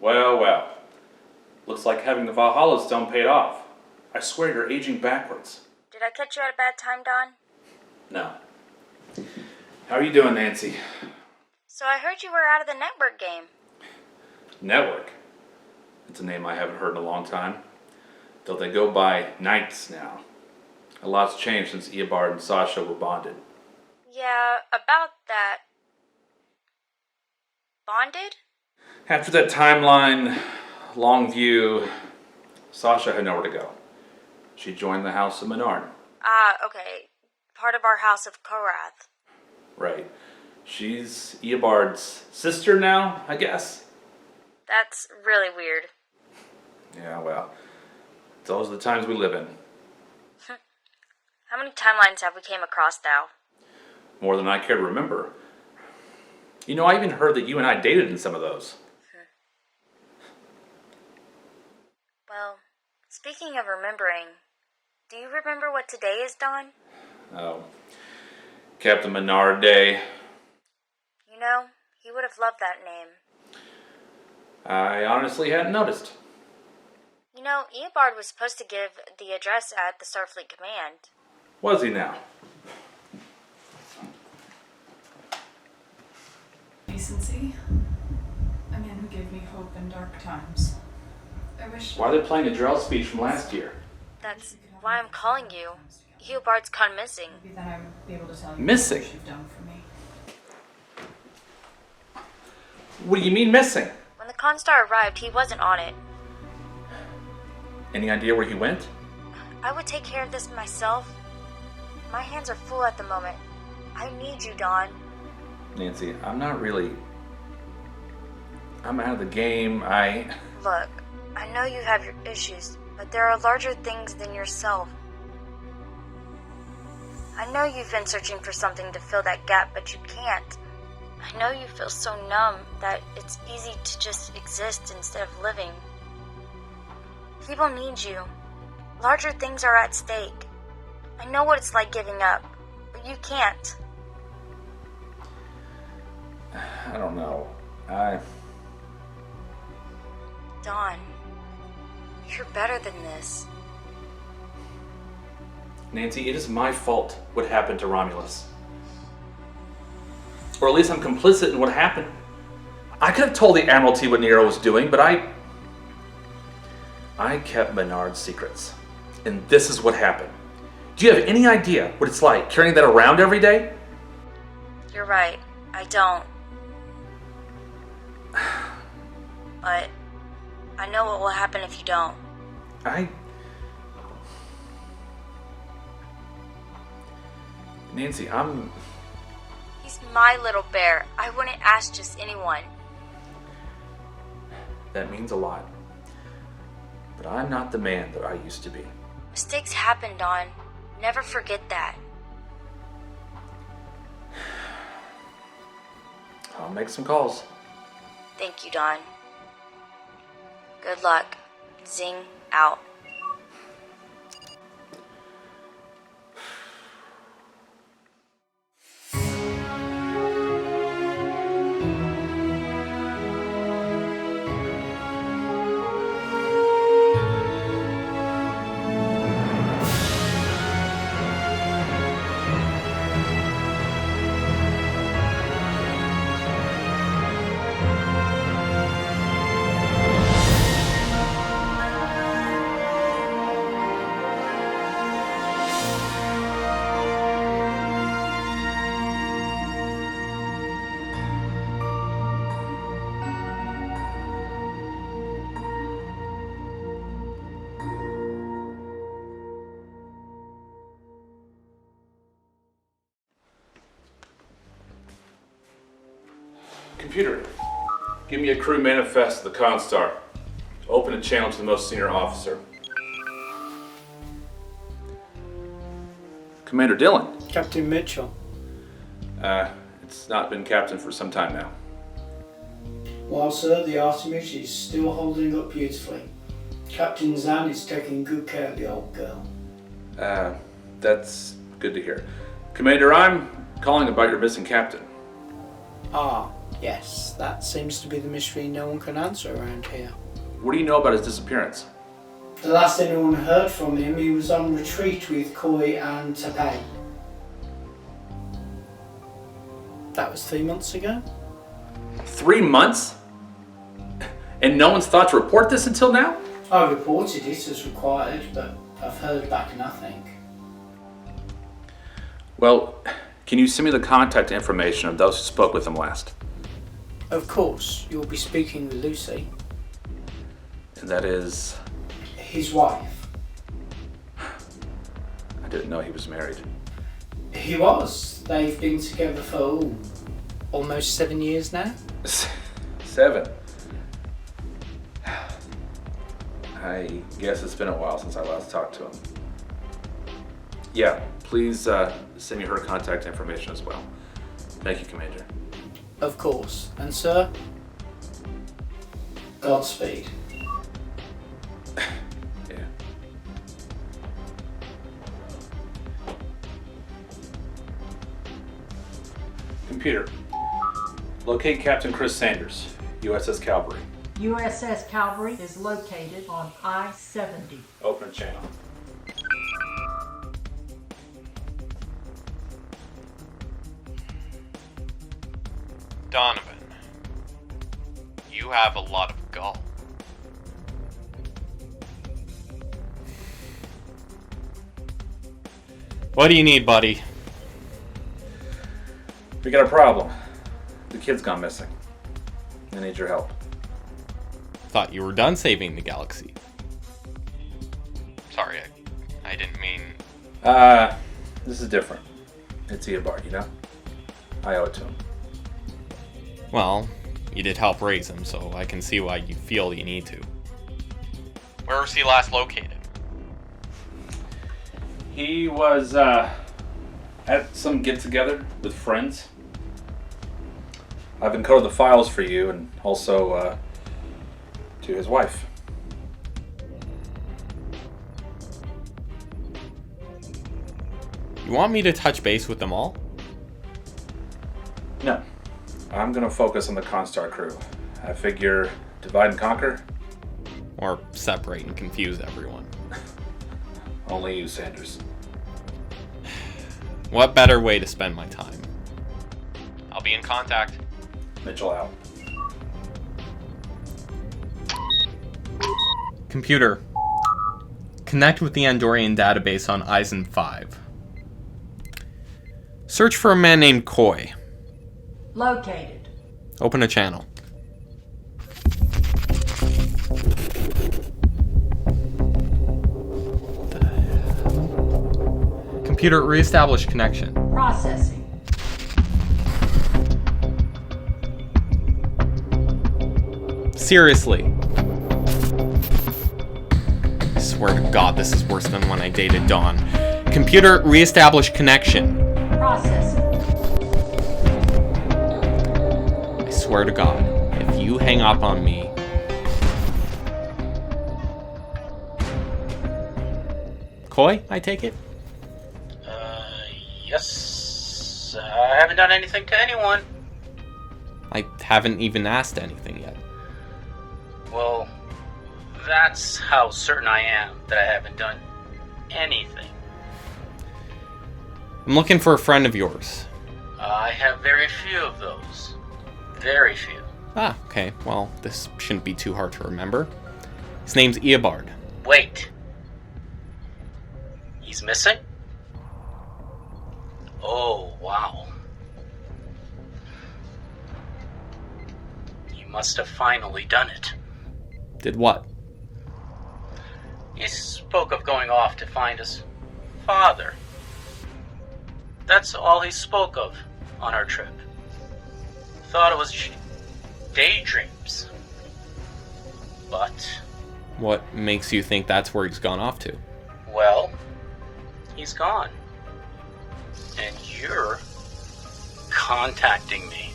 Well, well. Looks like having the Valhalla stone paid off. I swear you're aging backwards. Did I catch you at a bad time, Don? No. How are you doing, Nancy? So I heard you were out of the network game. Network? It's a name I haven't heard in a long time. Though they go by Knights now. A lot's changed since Eobard and Sasha were bonded. Yeah, about that. Bonded? After that timeline, long view, Sasha had nowhere to go. She joined the House of Minard. Ah, okay. Part of our House of Korath. Right. She's Eobard's sister now, I guess. That's really weird. Yeah, well, those are the times we live in. How many timelines have we came across now? More than I care to remember. You know, I even heard that you and I dated in some of those. Well, speaking of remembering, do you remember what today is, Don? Oh, Captain Minard Day. You know, he would have loved that name. I honestly hadn't noticed. You know, Eobard was supposed to give the address at the Starfleet Command. Was he now? Decency. A man who gave me hope in dark times. I wish. Why are they playing a Drell speech from last year? That's why I'm calling you. Eobard's gone missing. Maybe then I would be able to tell you Missing? what you've done for me. What do you mean missing? When the Constar arrived, he wasn't on it. Any idea where he went? I would take care of this myself. My hands are full at the moment. I need you, Don. Nancy, I'm not really... I'm out of the game. Look, I know you have your issues, but there are larger things than yourself. I know you've been searching for something to fill that gap, but you can't. I know you feel so numb that it's easy to just exist instead of living. People need you. Larger things are at stake. I know what it's like giving up, but you can't. I don't know. Dawn, you're better than this. Nancy, it is my fault what happened to Romulus. Or at least I'm complicit in what happened. I could have told the Admiralty what Nero was doing, but I kept Minard's secrets. And this is what happened. Do you have any idea what it's like carrying that around every day? You're right, I don't. But I know what will happen if you don't. Nancy, He's my little bear. I wouldn't ask just anyone. That means a lot. But I'm not the man that I used to be. Mistakes happen, Don. Never forget that. I'll make some calls. Thank you, Don. Good luck. Zing out. Computer, give me a crew manifest of the Constar. Open a channel to the most senior officer. Commander Dillon. Captain Mitchell. It's not been captain for some time now. Well, sir, the Artemis is still holding up beautifully. Captain Zan is taking good care of the old girl. That's good to hear. Commander, I'm calling about your missing captain. Ah, Yes, that seems to be the mystery no one can answer around here. What do you know about his disappearance? The last anyone heard from him, he was on retreat with Koi and Tapei. That was 3 months ago? 3 months? And no one's thought to report this until now? I reported it as required, but I've heard back nothing. Well, can you send me the contact information of those who spoke with him last? Of course, you'll be speaking with Lucy, And that is... his wife. I didn't know he was married. He was. They've been together for almost 7 years now. 7. I guess it's been a while since I last talked to him. Yeah, please send me her contact information as well. Thank you, Commander. Of course. And sir? Godspeed. Yeah. Computer, locate Captain Chris Sanders, USS Calvary. USS Calvary is located on I-70. Open channel. Donovan, you have a lot of gall. What do you need, buddy? We got a problem. The kid's gone missing. I need your help. Thought you were done saving the galaxy. Sorry, I didn't mean... This is different. It's Eobard, you know? I owe it to him. Well, you did help raise him, so I can see why you feel you need to. Where was he last located? He was, at some get-together with friends. I've encoded the files for you and also, to his wife. You want me to touch base with them all? No. I'm gonna focus on the Constar crew. I figure divide and conquer. Or separate and confuse everyone? Only you, Sanders. What better way to spend my time? I'll be in contact. Mitchell out. Computer, connect with the Andorian database on Eisen 5. Search for a man named Koi. Located. Open a channel. Computer, reestablish connection. Processing. Seriously. I swear to God, this is worse than when I dated Dawn. Computer, reestablish connection. Processing. I swear to God, if you hang up on me... Koi, I take it? Yes. I haven't done anything to anyone. I haven't even asked anything yet. Well, that's how certain I am that I haven't done anything. I'm looking for a friend of yours. I have very few of those. Very few. Ah, okay. Well, this shouldn't be too hard to remember. His name's Eobard. Wait. He's missing? Oh, wow. You must have finally done it. Did what? He spoke of going off to find his father. That's all he spoke of on our trip. Thought it was daydreams. But, What makes you think that's where he's gone off to? well, he's gone. And you're contacting me.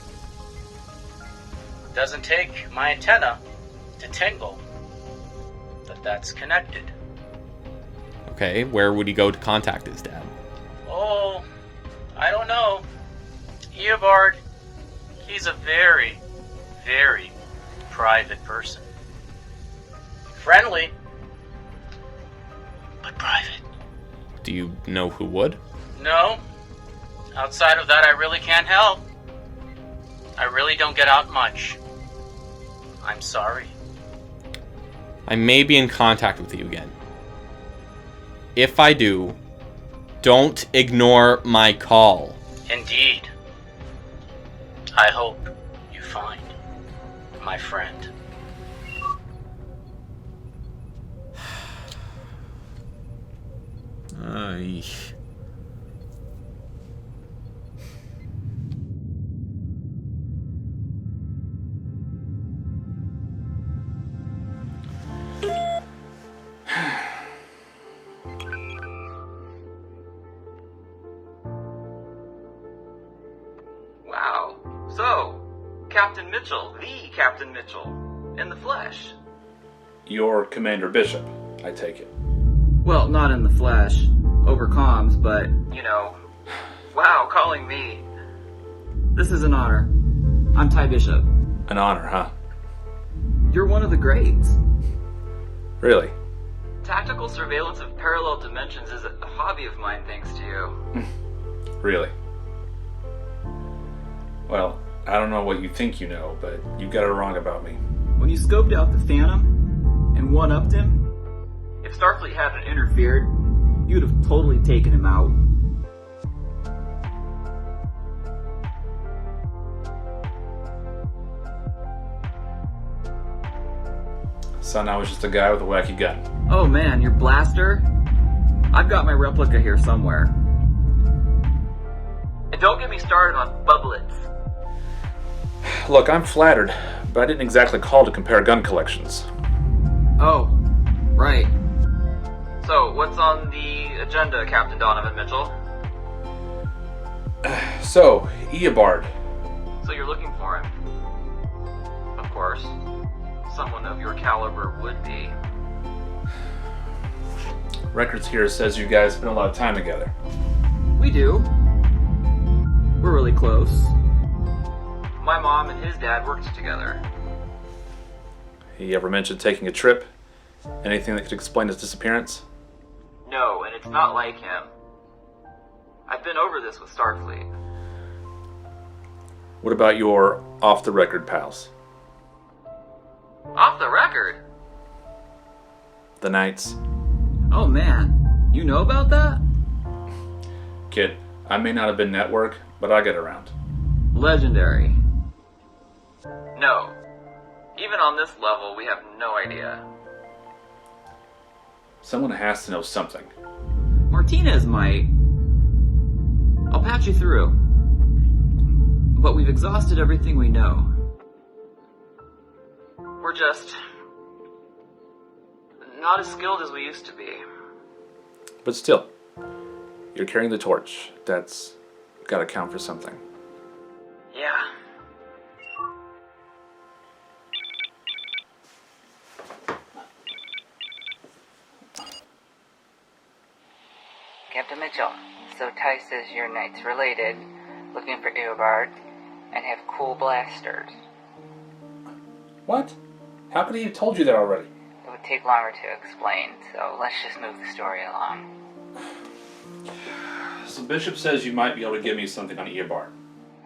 Doesn't take my antenna to tingle that that's connected. Okay, where would he go to contact his dad? Oh, I don't know. Eobard He's a very, very private person. Friendly, but private. Do you know who would? No. Outside of that, I really can't help. I really don't get out much. I'm sorry. I may be in contact with you again. If I do, don't ignore my call. Indeed. I hope you find my friend. Ay. Wow. So, Captain Mitchell, the Captain Mitchell, in the flesh. You're Commander Bishop, I take it. Well, not in the flesh, over comms, but, you know. Wow, calling me. This is an honor. I'm Ty Bishop. An honor, huh? You're one of the greats. Really? Tactical surveillance of parallel dimensions is a hobby of mine thanks to you. Really? Well, I don't know what you think you know, but you got it wrong about me. When you scoped out the Phantom and one-upped him, if Starfleet hadn't interfered, you'd have totally taken him out. Son, I was just a guy with a wacky gun. Oh man, your blaster? I've got my replica here somewhere. And don't get me started on bubblets. Look, I'm flattered, but I didn't exactly call to compare gun collections. Oh, right. So, what's on the agenda, Captain Donovan Mitchell? So, Eobard. So you're looking for him? Of course. Someone of your caliber would be. Records here says you guys spent a lot of time together. We do. We're really close. My mom and his dad worked together. He ever mentioned taking a trip? Anything that could explain his disappearance? No, and it's not like him. I've been over this with Starfleet. What about your off-the-record pals? Off the record? The Knights? Oh man, you know about that? Kid, I may not have been network, but I get around. Legendary. No. Even on this level, we have no idea. Someone has to know something. Martinez might. I'll patch you through. But we've exhausted everything we know. We're just not as skilled as we used to be. But still, you're carrying the torch. That's gotta count for something. Yeah. Captain Mitchell, so Ty says your knight's related, looking for Eobard, and have cool blasters. What? How could he have told you that already? It would take longer to explain, so let's just move the story along. So Bishop says you might be able to give me something on Eobard.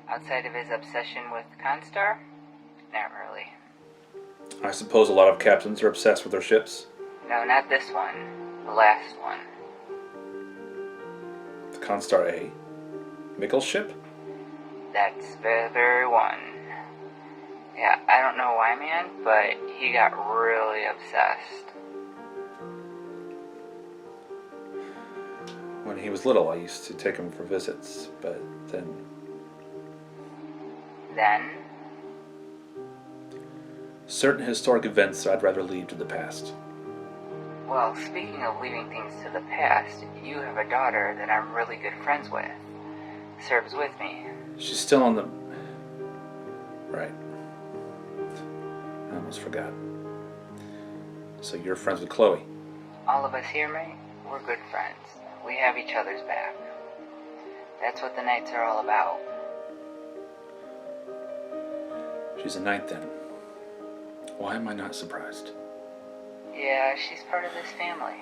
Outside of his obsession with Constar? Not really. I suppose a lot of captains are obsessed with their ships. No, not this one. The last one. The Constar A. Mickle's ship? That's the very one. Yeah, I don't know why, man, but he got really obsessed. When he was little, I used to take him for visits, but then... Then? Certain historic events I'd rather leave to the past. Well, speaking of leaving things to the past, you have a daughter that I'm really good friends with. Serves with me. She's still on the... Right. I almost forgot. So you're friends with Chloe? All of us here, mate, we're good friends. We have each other's back. That's what the Knights are all about. She's a knight then. Why am I not surprised? Yeah, she's part of this family.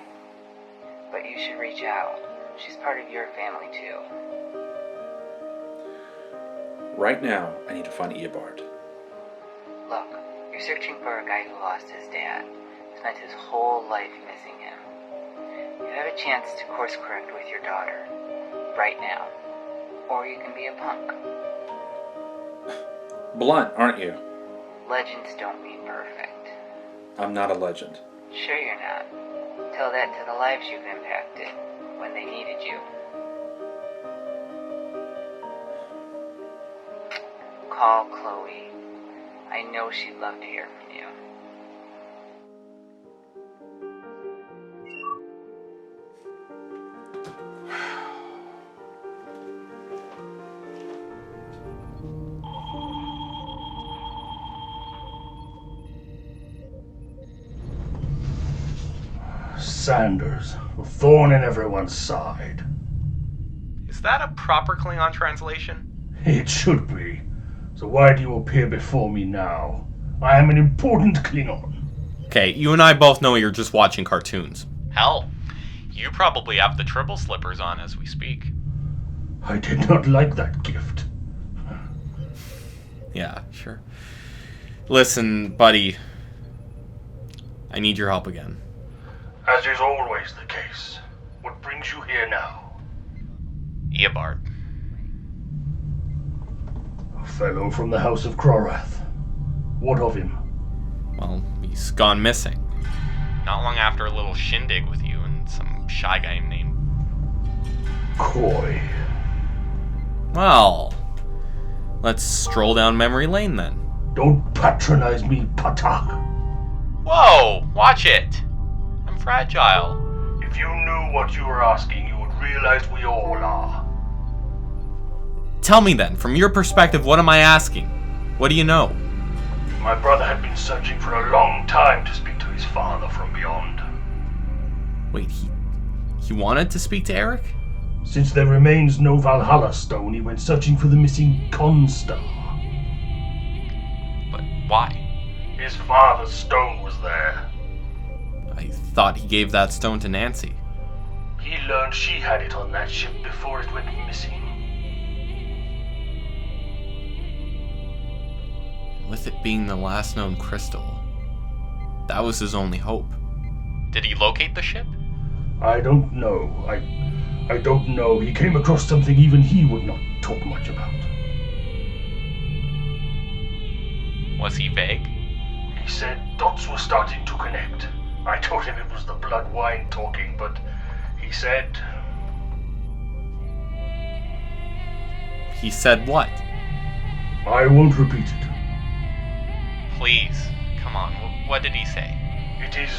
But you should reach out. She's part of your family too. Right now, I need to find Eobard. Look, you're searching for a guy who lost his dad. Spent his whole life missing him. You have a chance to course correct with your daughter. Right now. Or you can be a punk. Blunt, aren't you? Legends don't mean perfect. I'm not a legend. Sure you're not. Tell that to the lives you've impacted when they needed you. Call Chloe. I know she'd love to hear from you. Sanders, a thorn in everyone's side. Is that a proper Klingon translation? It should be. So why do you appear before me now? I am an important Klingon. Okay, you and I both know you're just watching cartoons. Hell, you probably have the triple slippers on as we speak. I did not like that gift. Yeah, sure. Listen, buddy. I need your help again. As is always the case. What brings you here now? Eobard. A fellow from the House of Crorath. What of him? Well, he's gone missing. Not long after a little shindig with you and some shy guy named... Coy. Well, let's stroll down memory lane then. Don't patronize me, Patak. Whoa! Watch it! I'm fragile. If you knew what you were asking, you would realize we all are. Tell me then, from your perspective, what am I asking? What do you know? My brother had been searching for a long time to speak to his father from beyond. Wait, he wanted to speak to Eric? Since there remains no Valhalla stone, he went searching for the missing Constar. But why? His father's stone was there. I thought he gave that stone to Nancy. He learned she had it on that ship before it went missing. With it being the last known crystal, that was his only hope. Did he locate the ship? I don't know. I don't know. He came across something even he would not talk much about. Was he vague? He said dots were starting to connect. I told him it was the blood wine talking, but he said... He said what? I won't repeat it. Please, come on, what did he say? It is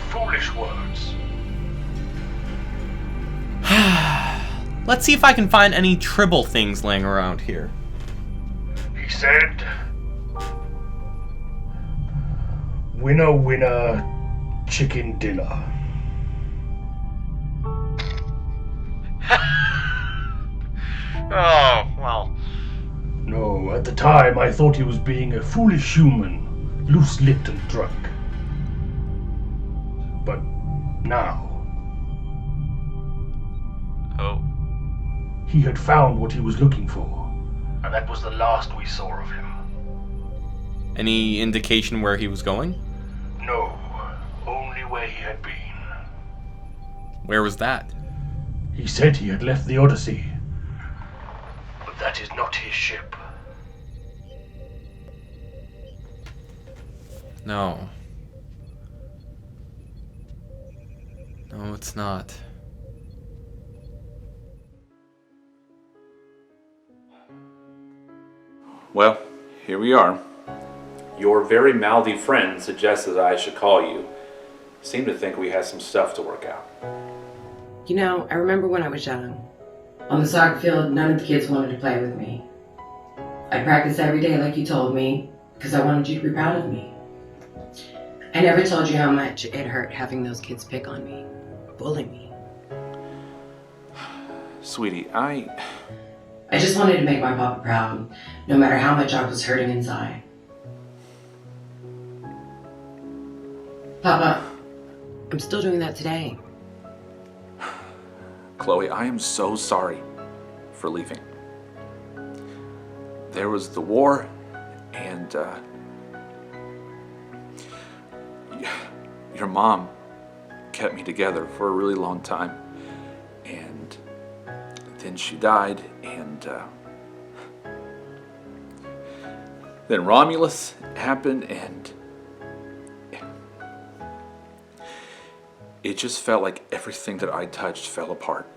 foolish words. Let's see if I can find any tribble things laying around here. He said... Winner, winner, chicken dinner. Oh, well. No, at the time I thought he was being a foolish human, loose-lipped and drunk. But now... Oh. He had found what he was looking for, and that was the last we saw of him. Any indication where he was going? No, only where he had been. Where was that? He said he had left the Odyssey. But that is not his ship. No. No, it's not. Well, here we are. Your very mouthy friend suggested that I should call you. Seemed to think we had some stuff to work out. You know, I remember when I was young. On the soccer field, none of the kids wanted to play with me. I practiced every day like you told me, because I wanted you to be proud of me. I never told you how much it hurt having those kids pick on me, bully me. Sweetie, I just wanted to make my papa proud, no matter how much I was hurting inside. Papa, I'm still doing that today. Chloe, I am so sorry for leaving. There was the war, and your mom kept me together for a really long time, and then she died, and then Romulus happened, and it just felt like everything that I touched fell apart.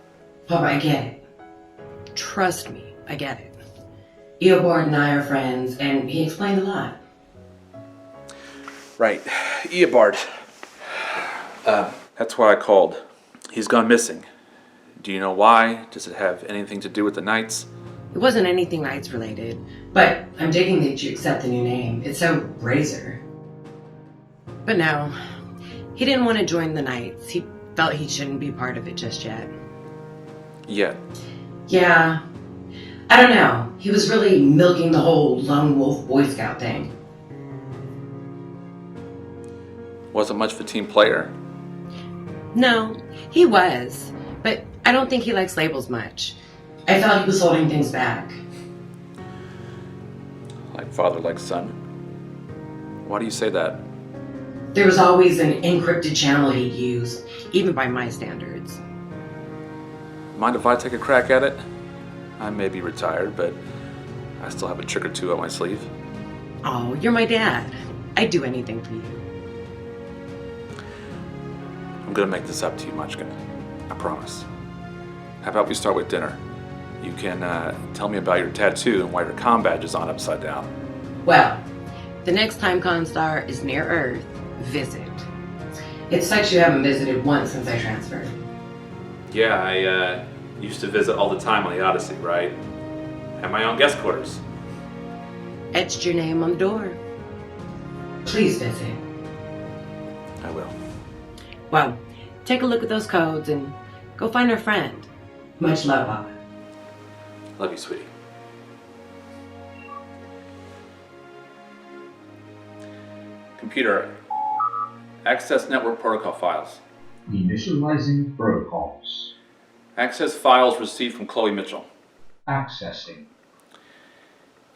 Papa, I get it. Trust me, I get it. Eobard and I are friends, and he explained a lot. Right. Eobard. That's why I called. He's gone missing. Do you know why? Does it have anything to do with the Knights? It wasn't anything Knights related, but I'm digging that you accept the new name. It's so Razor. But no, he didn't want to join the Knights. He felt he shouldn't be part of it just yet. Yet? Yeah. I don't know. He was really milking the whole lone wolf Boy Scout thing. Wasn't much of a team player. No, he was. But I don't think he likes labels much. I felt he was holding things back. Like father, like son. Why do you say that? There was always an encrypted channel he'd use, even by my standards. Mind if I take a crack at it? I may be retired, but I still have a trick or two up my sleeve. Oh, you're my dad. I'd do anything for you. I'm gonna make this up to you, Munchkin. I promise. How about we start with dinner? You can tell me about your tattoo and why your comm badge is on upside down. Well, the next time Constar is near Earth, visit. It sucks you haven't visited once since I transferred. Yeah, I used to visit all the time on the Odyssey, right? Had my own guest quarters. Etched your name on the door. Please visit. I will. Well, take a look at those codes and go find our friend. Much love, Papa. Love you, sweetie. Computer, access network protocol files. Initializing protocols. Access files received from Chloe Mitchell. Accessing.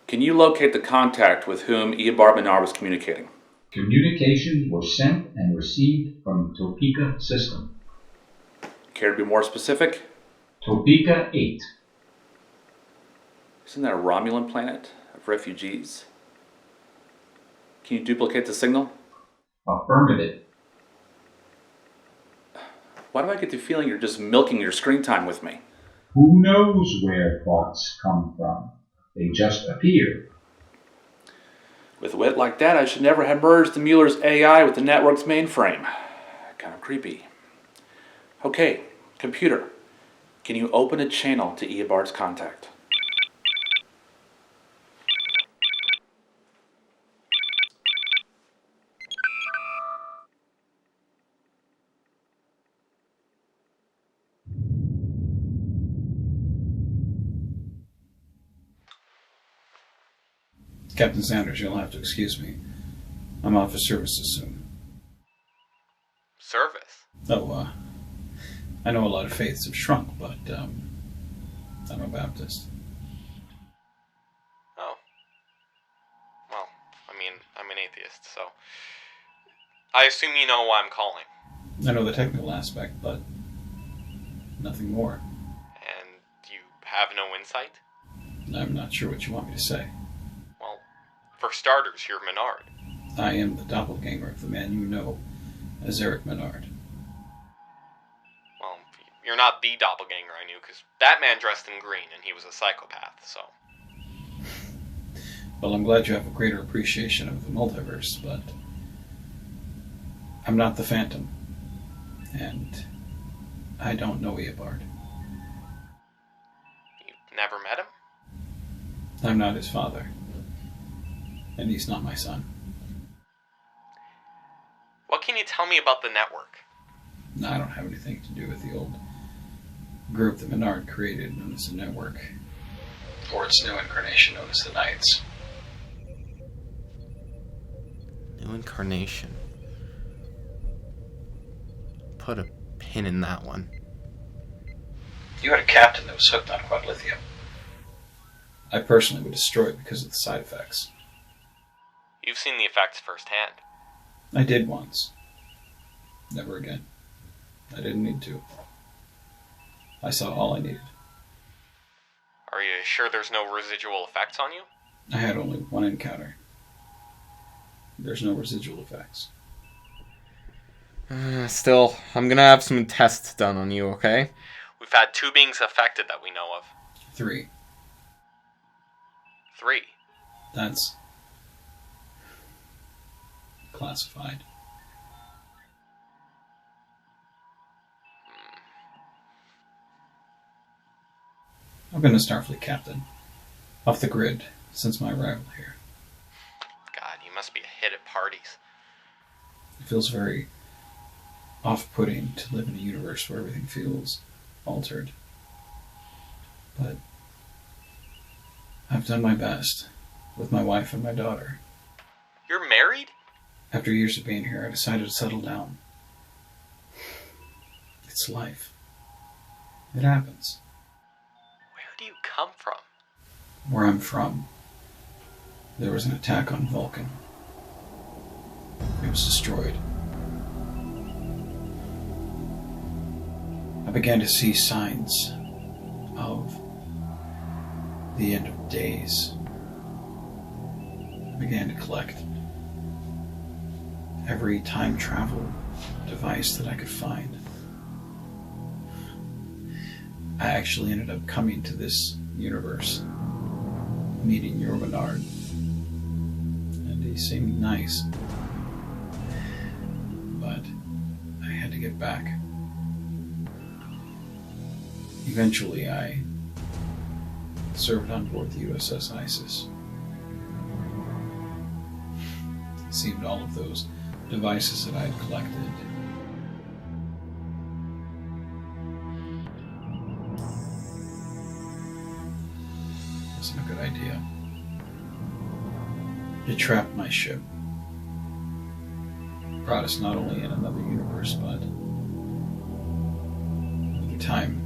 Can you locate the contact with whom Eobard Minard was communicating? Communications were sent and received from the Topeka system. Care to be more specific? Topeka 8. Isn't that a Romulan planet of refugees? Can you duplicate the signal? Affirmative. Why do I get the feeling you're just milking your screen time with me? Who knows where thoughts come from? They just appear. With wit like that, I should never have merged the Mueller's AI with the network's mainframe. Kind of creepy. Okay, computer, can you open a channel to Eobard's contact? Captain Sanders, you'll have to excuse me. I'm off for services soon. Service? Oh, I know a lot of faiths have shrunk, but I'm a Baptist. Oh. Well, I mean, I'm an atheist, so I assume you know why I'm calling. I know the technical aspect, but nothing more. And you have no insight? I'm not sure what you want me to say. Well, for starters, you're Minard. I am the doppelganger of the man you know as Eric Minard. Well, you're not the doppelganger I knew, because that man dressed in green, and he was a psychopath, so... Well, I'm glad you have a greater appreciation of the multiverse, but I'm not the Phantom, and I don't know Eobard. You've never met him? I'm not his father, and he's not my son. What can you tell me about the network? I don't have anything to do with the old group that Minard created known as the Network, or its new incarnation known as the Knights. New incarnation. put a pin in that one. You had a captain that was hooked on quad lithium. I personally would destroy it because of the side effects. You've seen the effects firsthand. I did once. Never again. I didn't need to. I saw all I needed. Are you sure there's no residual effects on you? I had only one encounter. There's no residual effects. Still, I'm gonna have some tests done on you, okay? We've had 2 beings affected that we know of. 3. 3. That's classified. I've been a Starfleet captain, off the grid, since my arrival here. God, you must be a hit at parties. It feels very off-putting to live in a universe where everything feels altered. But I've done my best with my wife and my daughter. You're married? After years of being here, I decided to settle down. It's life. It happens. Where do you come from? Where I'm from, there was an attack on Vulcan. It was destroyed. I began to see signs of the end of days. I began to collect every time travel device that I could find. I actually ended up coming to this universe, meeting Eobard Minard, and he seemed nice, but I had to get back. Eventually, I served on board the USS Isis. It seemed all of those devices that I had collected wasn't a good idea. It trapped my ship. Brought us not only in another universe, but another time.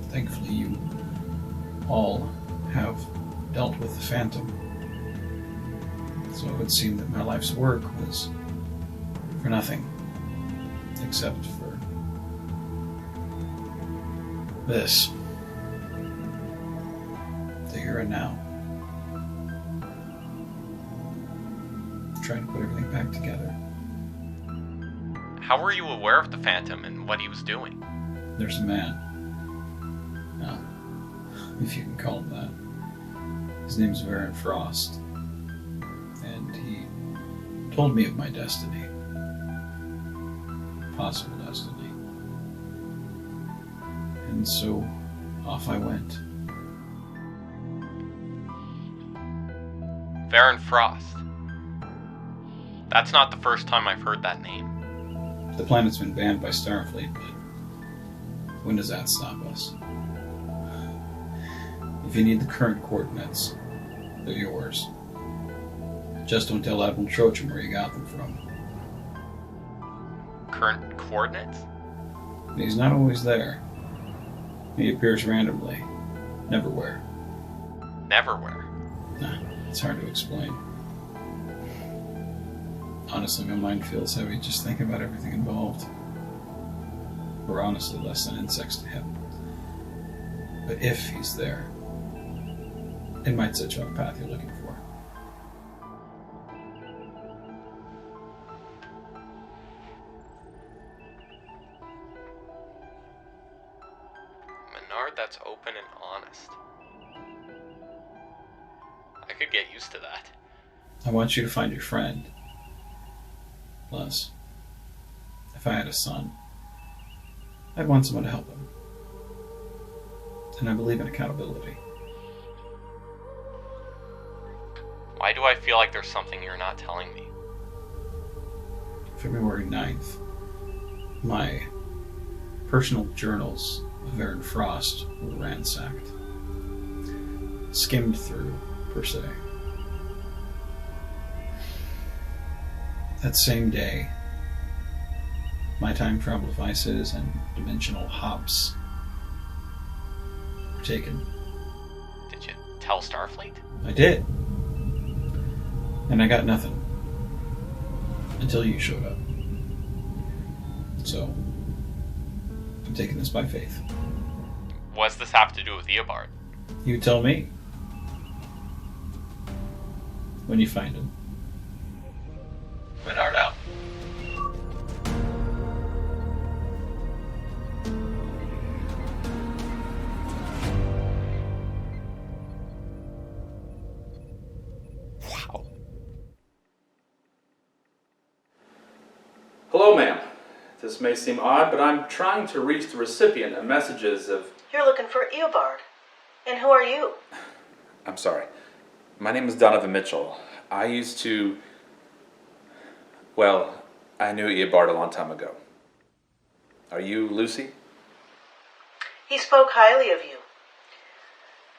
Thankfully, you all have dealt with the Phantom. So it would seem that my life's work was for nothing, except for this. The here and now. Trying to put everything back together. How were you aware of the Phantom and what he was doing? There's a man. Now, if you can call him that. His name's Varen Frost. And he told me of my destiny. Possible destiny. And so, off I went. Varen Frost. That's not the first time I've heard that name. The planet's been banned by Starfleet, but when does that stop us? If you need the current coordinates, they're yours. Just don't tell Admiral Trochum where you got them from. Current coordinates? He's not always there. He appears randomly. Never where. Never where? Nah, it's hard to explain. Honestly, my mind feels heavy just thinking about everything involved. We're honestly less than insects to him. But if he's there, it might set you on the path you're looking for. Minard that's open and honest. I could get used to that. I want you to find your friend. Plus, if I had a son, I'd want someone to help him. And I believe in accountability. Why do I feel like there's something you're not telling me? February 9th, my personal journals of Varen Frost were ransacked. Skimmed through, per se. That same day, my time travel devices and dimensional hops were taken. Did you tell Starfleet? I did. And I got nothing. Until you showed up. So, I'm taking this by faith. What does this have to do with Eobard? You tell me. When you find him. Minard out. Wow. Hello, ma'am. This may seem odd, but I'm trying to reach the recipient of messages of... You're looking for Eobard. And who are you? I'm sorry. My name is Donovan Mitchell. I used to... Well, I knew Eobard a long time ago. Are you Lucy? He spoke highly of you.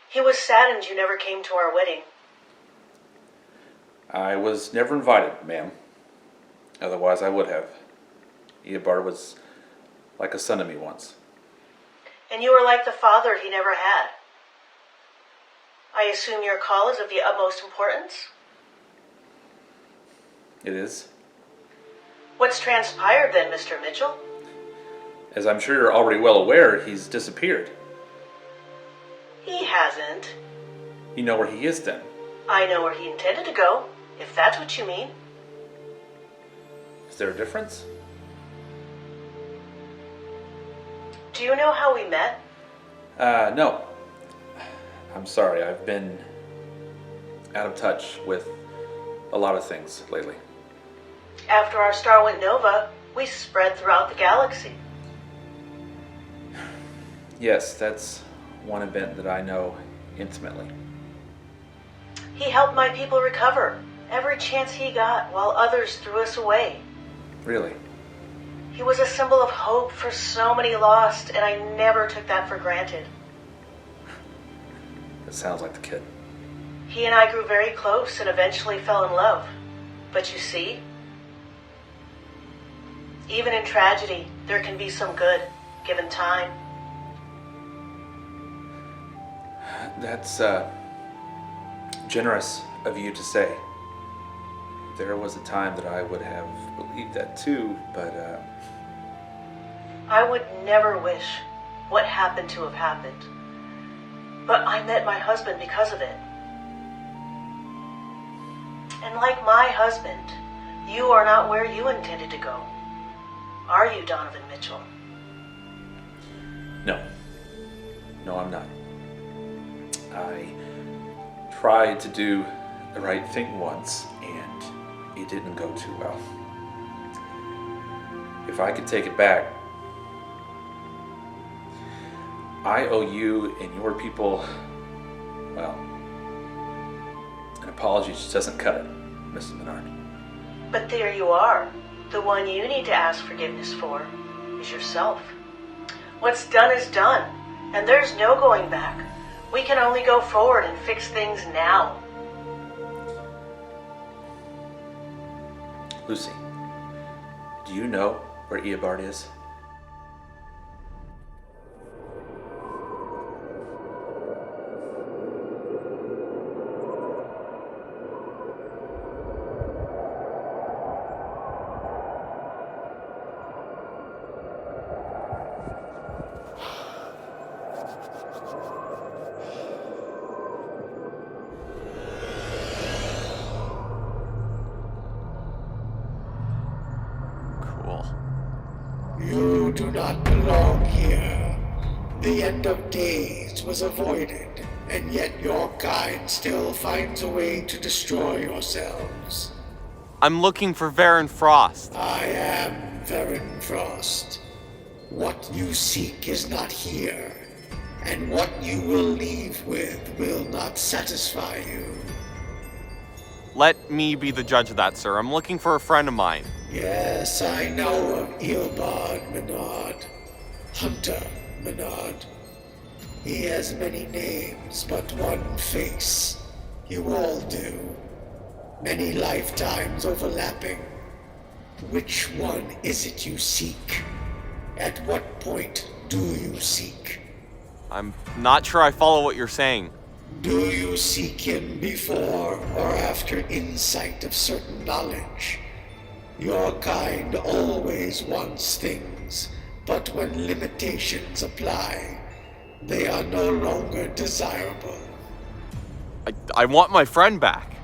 He was saddened you never came to our wedding. I was never invited, ma'am. Otherwise I would have. Eobard was like a son to me once. And you were like the father he never had. I assume your call is of the utmost importance? It is. What's transpired then, Mr. Mitchell? As I'm sure you're already well aware, he's disappeared. He hasn't. You know where he is then? I know where he intended to go, if that's what you mean. Is there a difference? Do you know how we met? No. I'm sorry, I've been out of touch with a lot of things lately. After our star went nova, we spread throughout the galaxy. Yes, that's one event that I know intimately. He helped my people recover every chance he got while others threw us away. Really? He was a symbol of hope for so many lost, and I never took that for granted. That sounds like the kid. He and I grew very close and eventually fell in love. But you see, even in tragedy, there can be some good, given time. That's generous of you to say. There was a time that I would have believed that too, but I would never wish what happened to have happened. But I met my husband because of it. And like my husband, you are not where you intended to go. Are you, Donovan Mitchell? no. No, I'm not. I tried to do the right thing once, and it didn't go too well. If I could take it back, I owe you and your people, well, an apology just doesn't cut it, Mrs. Minard. But there you are. The one you need to ask forgiveness for is yourself. What's done is done, and there's no going back. We can only go forward and fix things now. Lucy, do you know where Eobard is? You do not belong here. The end of days was avoided, and yet your kind still finds a way to destroy yourselves. I'm looking for Varen Frost. I am Varen Frost. What you seek is not here, and what you will leave with will not satisfy you. Let me be the judge of that, sir. I'm looking for a friend of mine. Yes, I know of Eobard Minard. Hunter Minard. He has many names, but one face. You all do. Many lifetimes overlapping. Which one is it you seek? At what point do you seek? I'm not sure I follow what you're saying. Do you seek him before or after insight of certain knowledge? Your kind always wants things, but when limitations apply, they are no longer desirable. I want my friend back.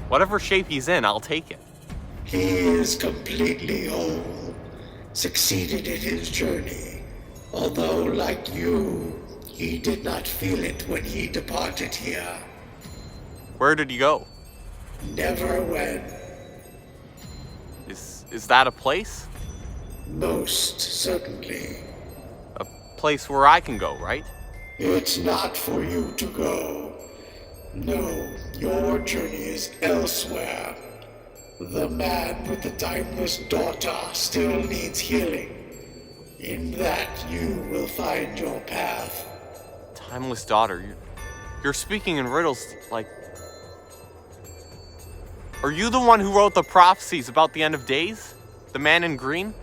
Whatever shape he's in, I'll take it. He is completely whole, succeeded in his journey, although like you, he did not feel it when he departed here. Where did he go? Never went. Is that a place? Most certainly. A place where I can go, right? It's not for you to go. No, your journey is elsewhere. The man with the timeless daughter still needs healing. In that, you will find your path. Timeless daughter, you're speaking in riddles like... Are you the one who wrote the prophecies about the end of days? The man in green?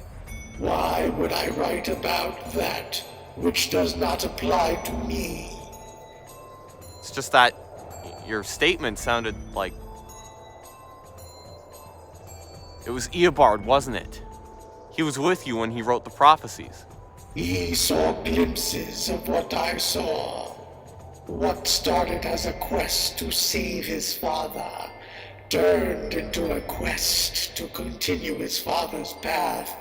Why would I write about that which does not apply to me? It's just that your statement sounded like... It was Eobard, wasn't it? He was with you when he wrote the prophecies. He saw glimpses of what I saw. What started as a quest to save his father turned into a quest to continue his father's path.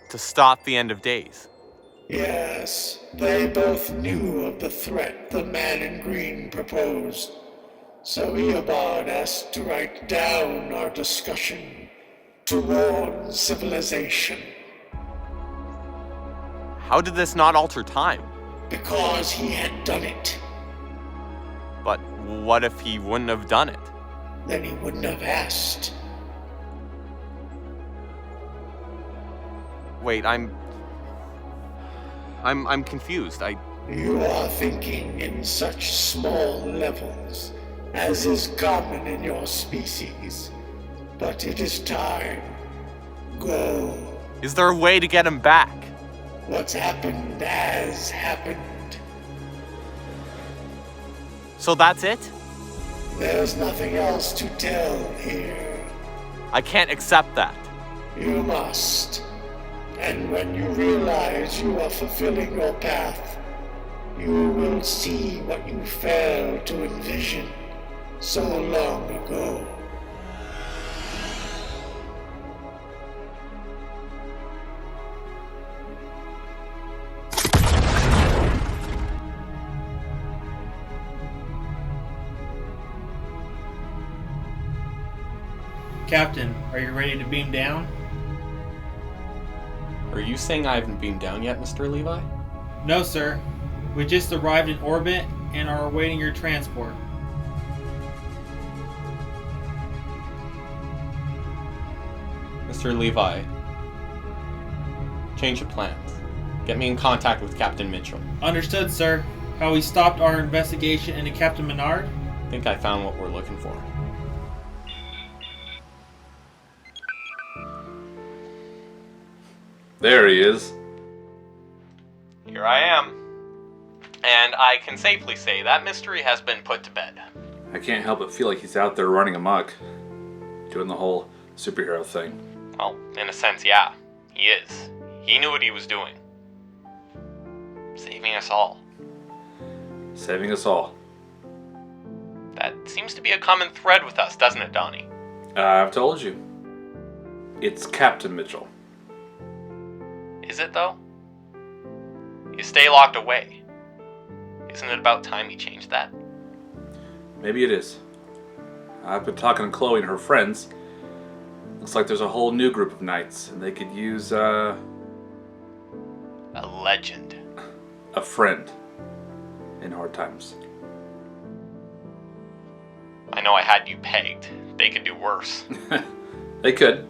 To stop the end of days. Yes, they both knew of the threat the man in green proposed. So Eobard asked to write down our discussion to warn civilization. How did this not alter time? Because he had done it. But what if he wouldn't have done it? Then he wouldn't have asked. Wait, I'm confused. You are thinking in such small levels, as is common in your species. But it is time. Go. Is there a way to get him back? What's happened has happened. So that's it? There's nothing else to tell here. I can't accept that. You must. And when you realize you are fulfilling your path, you will see what you failed to envision so long ago. Captain, are you ready to beam down? Are you saying I haven't beamed down yet, Mr. Levi? No, sir. We just arrived in orbit and are awaiting your transport. Mr. Levi, change of plans. Get me in contact with Captain Mitchell. Understood, sir. How we stopped our investigation into Captain Minard? I think I found what we're looking for. There he is. Here I am. And I can safely say that mystery has been put to bed. I can't help but feel like he's out there running amok, doing the whole superhero thing. Well, in a sense, yeah. He is. He knew what he was doing. Saving us all. Saving us all. That seems to be a common thread with us, doesn't it, Donnie? I've told you. It's Captain Mitchell. Is it, though? You stay locked away. Isn't it about time you changed that? Maybe it is. I've been talking to Chloe and her friends. Looks like there's a whole new group of knights, and they could use, a legend. A friend. In hard times. I know I had you pegged. They could do worse. They could.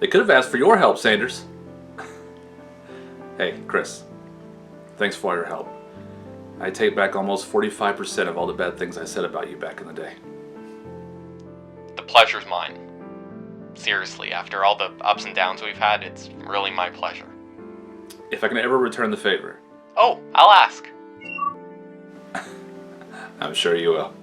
They could have asked for your help, Sanders. Hey, Chris. Thanks for all your help. I take back almost 45% of all the bad things I said about you back in the day. The pleasure's mine. seriously, after all the ups and downs we've had, it's really my pleasure. If I can ever return the favor. Oh, I'll ask. I'm sure you will.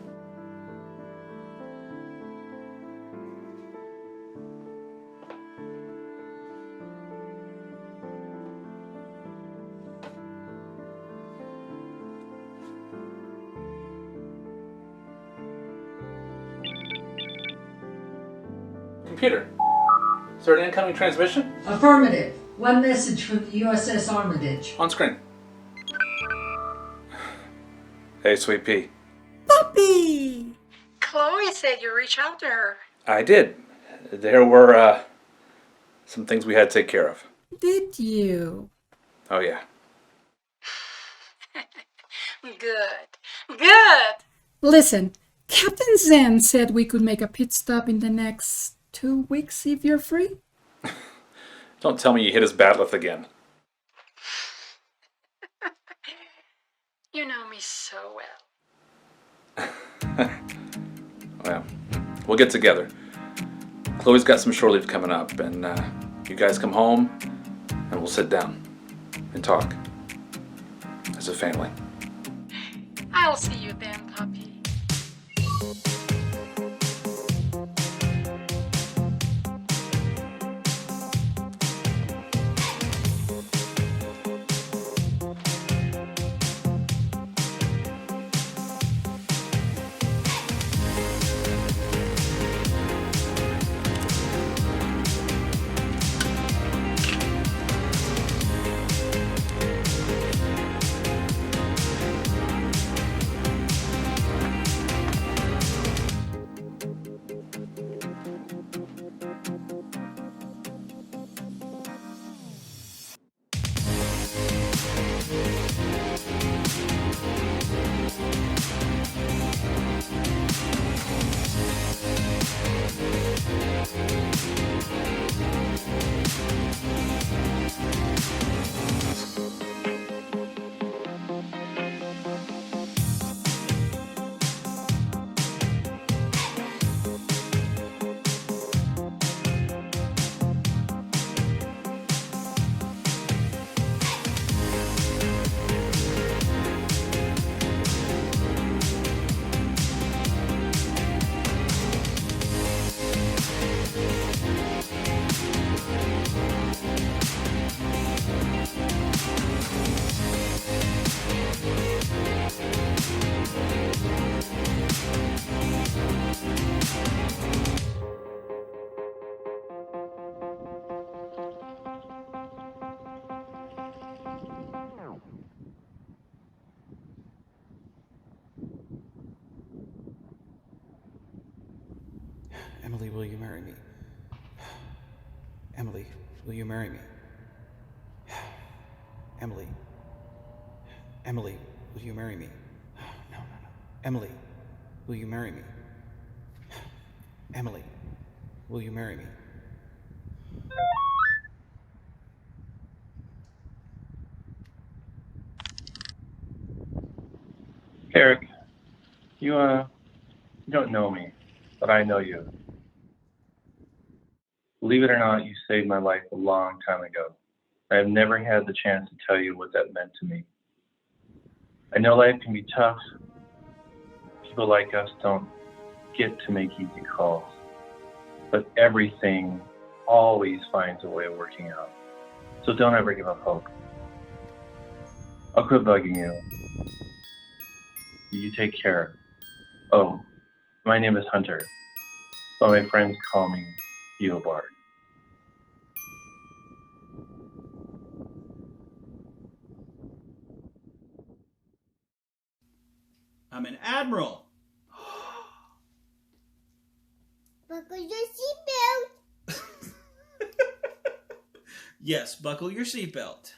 Computer, is there an incoming transmission? Affirmative. One message from the USS Armitage. On screen. Hey, Sweet Pea. Puppy! Chloe said you reach out to her. I did. There were, some things we had to take care of. Did you? Oh, yeah. Good. Good! Listen, Captain Zen said we could make a pit stop in the next 2 weeks if you're free. Don't tell me you hit his bat'leth again. You know me so well. Well, we'll get together. Chloe's got some shore leave coming up, and you guys come home, and we'll sit down and talk as a family. I'll see you then, puppy. Emily, will you marry me? Emily, will you marry me? Emily. Emily, will you marry me? No. Emily, will you marry me? Emily, will you marry me? Eric, you don't know me, but I know you. Believe it or not, you saved my life a long time ago. I have never had the chance to tell you what that meant to me. I know life can be tough. People like us don't get to make easy calls. But everything always finds a way of working out. So don't ever give up hope. I'll quit bugging you. You take care. Oh, my name is Hunter, but my friends call me Eobard. I'm an admiral. Buckle your seatbelt. Yes, buckle your seatbelt.